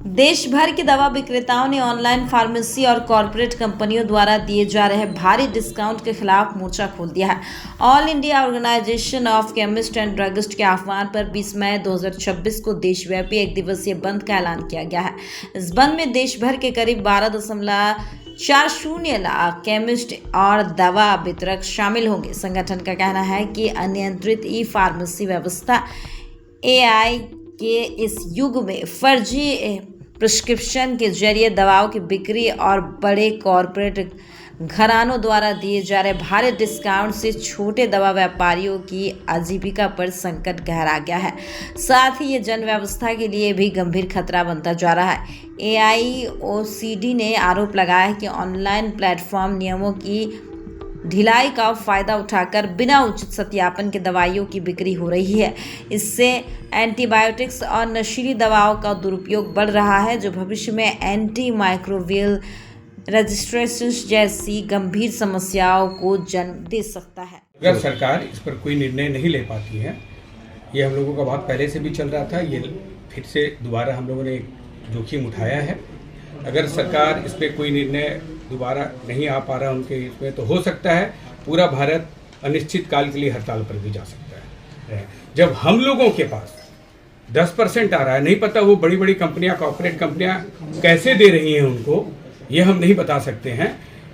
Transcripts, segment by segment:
देश भर के दवा विक्रेताओं ने ऑनलाइन फार्मेसी और कॉरपोरेट कंपनियों द्वारा दिए जा रहे भारी डिस्काउंट के खिलाफ मोर्चा खोल दिया है। All India organisation of chemist and druggist के आह्वान पर 20 मई 2026 को देशव्यापी एक दिवसीय बंद का ऐलान किया गया है। इस बंद में देश भर के करीब 12.40 लाख केमिस्ट और दवा वितरक शामिल होंगे। संगठन का कहना है कि अनियंत्रित ई फार्मेसी व्यवस्था AI के इस युग में फर्जी प्रिस्क्रिप्शन के जरिए दवाओं की बिक्री और बड़े कॉरपोरेट घरानों द्वारा दिए जा रहे भारी डिस्काउंट से छोटे दवा व्यापारियों की आजीविका पर संकट गहरा गया है। साथ ही ये जन व्यवस्था के लिए भी गंभीर खतरा बनता जा रहा है। AIOCD ने आरोप लगाया है कि ऑनलाइन प्लेटफॉर्म नियमों की ढिलाई का फायदा उठाकर बिना उचित सत्यापन के दवाइयों की बिक्री हो रही है। इससे एंटीबायोटिक्स और नशीली दवाओं का दुरुपयोग बढ़ रहा है, जो भविष्य में एंटी माइक्रोबियल रेजिस्टेंस जैसी गंभीर समस्याओं को जन्म दे सकता है। अगर सरकार इस पर कोई निर्णय नहीं ले पाती है, ये हम लोगों का बहुत पहले से भी चल रहा था, ये फिर से दोबारा हम लोगों ने जोखिम उठाया है। अगर सरकार इस पर कोई निर्णय दोबारा नहीं आ पा रहा उनके इसमें, तो हो सकता है पूरा भारत अनिश्चित काल के लिए हड़ताल पर भी जा सकता है। जब हम लोगों के पास 10% आ रहा है, नहीं पता वो बड़ी बड़ी कंपनियां, कॉर्पोरेट कंपनियां कैसे दे रही हैं उनको, ये हम नहीं बता सकते हैं।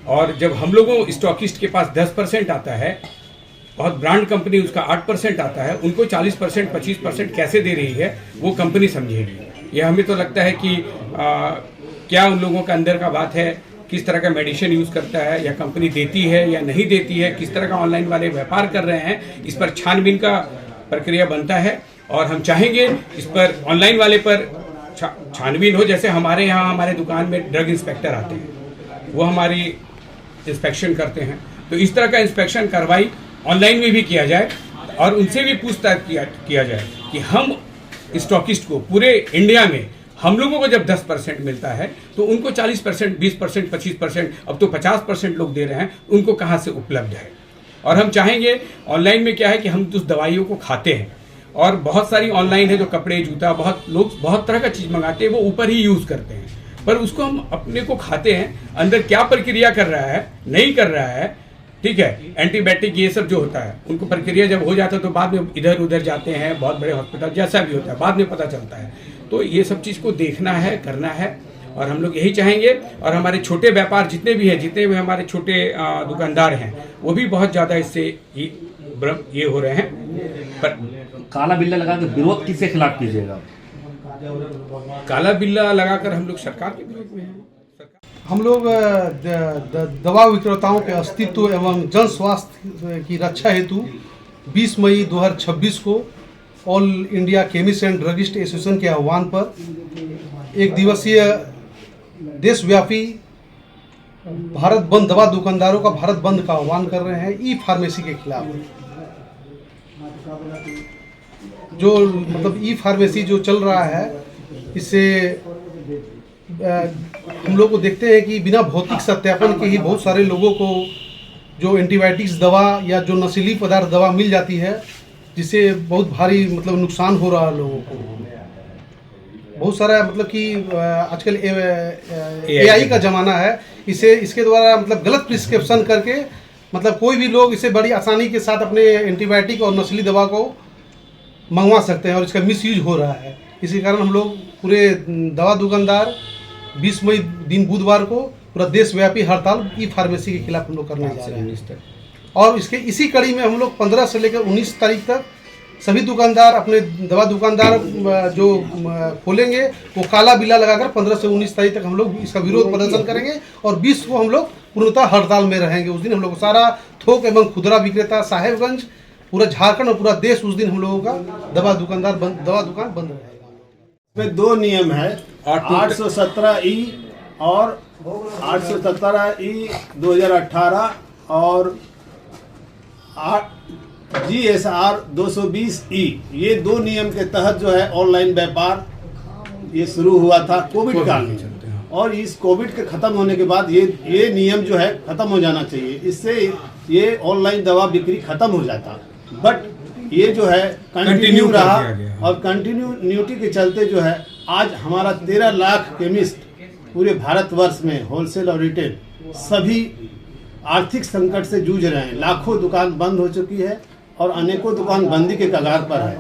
और जब हम लोगों स्टॉकिस्ट के पास 10% आता है, बहुत ब्रांड कंपनी उसका 8% आता है, उनको 40%, 25% कैसे दे रही है वो कंपनी समझेगी। ये हमें तो लगता है कि क्या उन लोगों का अंदर का बात है, किस तरह का मेडिसिन यूज़ करता है, या कंपनी देती है या नहीं देती है, किस तरह का ऑनलाइन वाले व्यापार कर रहे हैं, इस पर छानबीन का प्रक्रिया बनता है। और हम चाहेंगे इस पर ऑनलाइन वाले पर छानबीन हो। जैसे हमारे यहाँ हमारे दुकान में ड्रग इंस्पेक्टर आते हैं, वो हमारी इंस्पेक्शन करते हैं, तो इस तरह का इंस्पेक्शन कार्रवाई ऑनलाइन में भी किया जाए और उनसे भी पूछताछ किया जाए कि हम स्टॉकिस्ट को पूरे इंडिया में हम लोगों को जब 10% मिलता है तो उनको 40%, 20%, 25%, अब तो 50% लोग दे रहे हैं, उनको कहाँ से उपलब्ध है। और हम चाहेंगे ऑनलाइन में क्या है कि हम उस दवाइयों को खाते हैं, और बहुत सारी ऑनलाइन है जो कपड़े, जूता, बहुत लोग बहुत तरह का चीज़ मंगाते हैं, वो ऊपर ही यूज़ करते हैं, पर उसको हम अपने को खाते हैं, अंदर क्या प्रक्रिया कर रहा है, नहीं कर रहा है, ठीक है। एंटीबायोटिक ये सब जो होता है, उनको प्रक्रिया जब हो जाता है तो बाद में इधर उधर जाते हैं, बहुत बड़े हॉस्पिटल जैसा भी होता है, बाद में पता चलता है। तो ये सब चीज़ को देखना है, करना है, और हम लोग यही चाहेंगे। और हमारे छोटे व्यापार जितने भी हैं, जितने भी हमारे छोटे दुकानदार हैं, वो भी बहुत ज़्यादा इससे ये हो रहे हैं। पर काला बिल्ला लगा के विरोध किसके खिलाफ कीजिएगा? काला बिल्ला लगाकर हम लोग सरकार के विरोध में हैं। हम लोग दवा विक्रेताओं के अस्तित्व एवं जन स्वास्थ्य की रक्षा हेतु 20 मई 2026 को all India chemist and druggist association के आह्वान पर एक दिवसीय देशव्यापी भारत बंद, दवा दुकानदारों का भारत बंद का आह्वान कर रहे हैं ई फार्मेसी के खिलाफ। जो मतलब ई फार्मेसी जो चल रहा है, इससे हम लोग को देखते हैं कि बिना भौतिक सत्यापन के ही बहुत सारे लोगों को जो एंटीबायोटिक्स दवा या जो नशीली पदार्थ दवा मिल जाती है, जिससे बहुत भारी मतलब नुकसान हो रहा है लोगों को। बहुत सारा मतलब कि आजकल AI का ज़माना है, इसके द्वारा मतलब गलत प्रिस्क्रिप्शन करके मतलब कोई भी लोग इसे बड़ी आसानी के साथ अपने एंटीबायोटिक और नस्ली दवा को मंगवा सकते हैं, और इसका मिसयूज हो रहा है। इसी कारण हम लोग पूरे दवा दुकानदार 20 मई दिन बुधवार को पूरा देशव्यापी हड़ताल ई फार्मेसी के खिलाफ हम लोग करने जा रहे हैं। और इसी कड़ी में हम लोग 15 से लेकर 19 तारीख तक सभी दुकानदार अपने दवा दुकानदार जो खोलेंगे वो काला बिल्ला लगाकर 15 से 19 तारीख तक हम लोग इसका विरोध प्रदर्शन करेंगे, और 20 को हम लोग पूर्णतः हड़ताल में रहेंगे। उस दिन हम लोग सारा थोक एवं खुदरा विक्रेता साहेबगंज, पूरा झारखंड और पूरा देश, उस दिन हम लोगों का दवा दुकान बंद रहेगा। इसमें 2 नियम है, 817E और 817E 2018 और GSR 220E। ये 2 नियम के तहत जो है ऑनलाइन व्यापार ये शुरू हुआ था कोविड काल में, और इस कोविड के खत्म होने के बाद ये नियम जो है खत्म हो जाना चाहिए। इससे ये ऑनलाइन दवा बिक्री खत्म हो जाता, बट ये जो है कंटिन्यू रहा, और कंटिन्यूटी के चलते जो है आज हमारा 13 लाख केमिस्ट पूरे भारतवर्ष में होलसेल और रिटेल सभी आर्थिक संकट से जूझ रहे हैं। लाखों दुकान बंद हो चुकी है और अनेकों दुकान बंदी के कगार पर है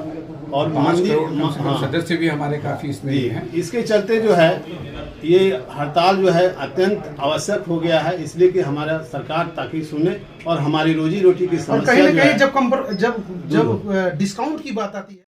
और 5 मंदी करोड़ कम से कम सदस्य भी हमारे काफ़ी इसमें जी, हैं। इसके चलते जो है ये हड़ताल जो है अत्यंत आवश्यक हो गया है, इसलिए कि हमारा सरकार ताकि सुने और हमारी रोजी रोटी की और समस्या कहीं ना जो कहीं है जब डिस्काउंट की बात आती है